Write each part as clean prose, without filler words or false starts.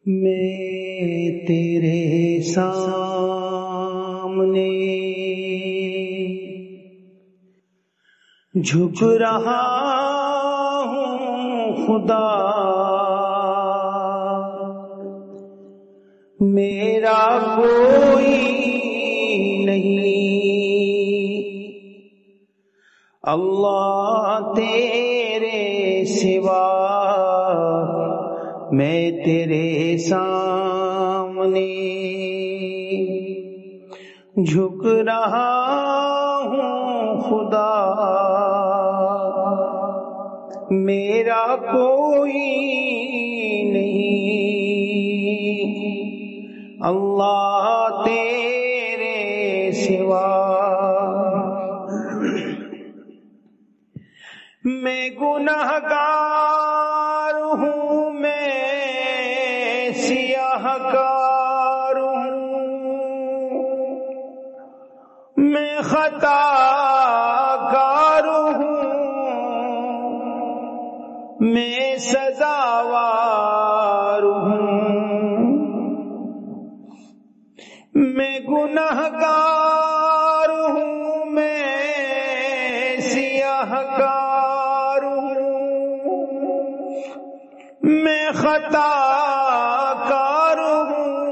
میں تیرے سامنے جھک رہا ہوں خدا، میرا کوئی نہیں اللہ تیرے سوا، میں تیرے سامنے جھک رہا ہوں خدا، میرا کوئی نہیں اللہ تیرے سوا۔ میں گنہگار ہوں، میں سیاہ کار ہوں، میں خطا کار ہوں، میں سزاوار ہوں، میں گنہگار ہوں، میں سیاہ کار ہوں، میں خطا کار ہوں،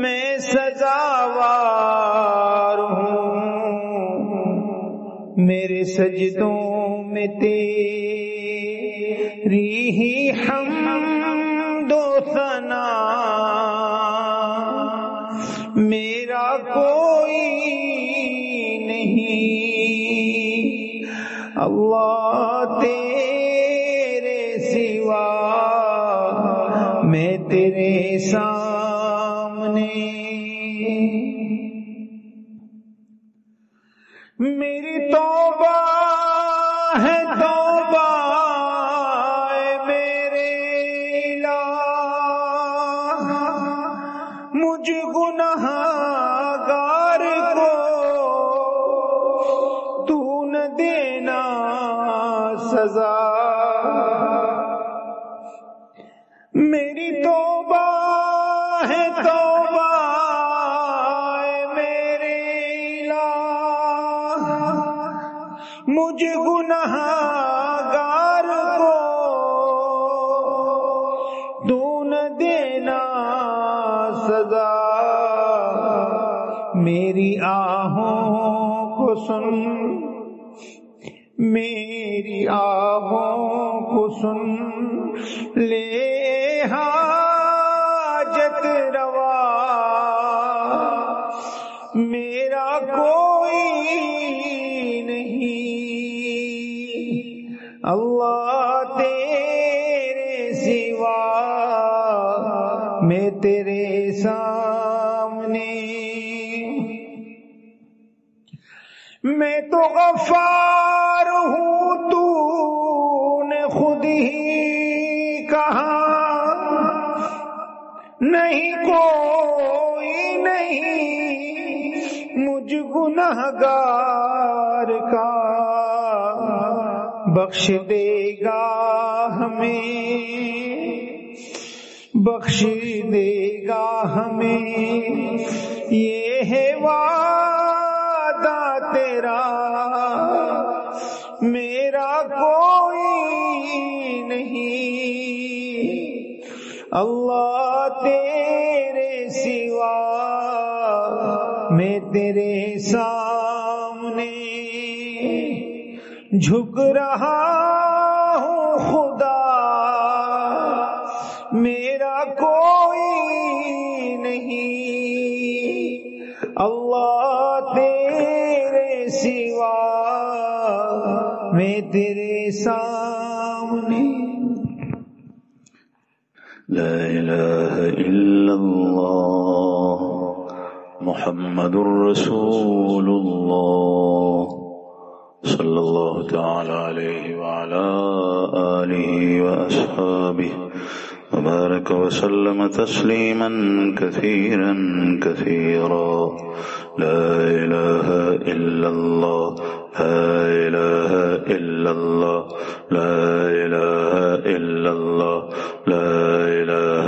میں سزاوار ہوں، میرے سجدوں میں تیری ہی حمد و ثنا، میرا کوئی نہیں اللہ تیرے سوا، میں تیرے سامنے۔ میری توبہ ہے توبہ اے میرے الہ، مجھ گنہگار کو تو نہ دینا سزا۔ میری توبہ ہے توبہ اے میرے الہ، مجھ گنہگار کو تو نہ دینا سزا۔ میری آہوں کو سن، میری آہوں کو سن، لے حاجت روا، میرا کوئی نہیں اللہ تیرے سوا، میں تیرے سامنے۔ میں تو غفار ہوں، تو نے خود ہی کہا، نہیں کوئی نہیں مجھ گنہگار کا، بخش دے گا ہمیں، بخش دے گا ہمیں، یہ ہے وعدہ تیرا، میرا کوئی نہیں اللہ تیرے سوا، میں تیرے سامنے جھک رہا ہوں خدا، میرا کوئی نہیں اللہ تیرے سوا، میں تیرے سامنے۔ لا الہ الا اللہ محمد رسول اللہ صلی اللہ تعالی علیہ وعلا آلہ وأصحابہ وبارك وسلم تسليما كثيرا كثيرا. لا إله إلا الله لا إله إلا الله لا إله إلا الله لا إله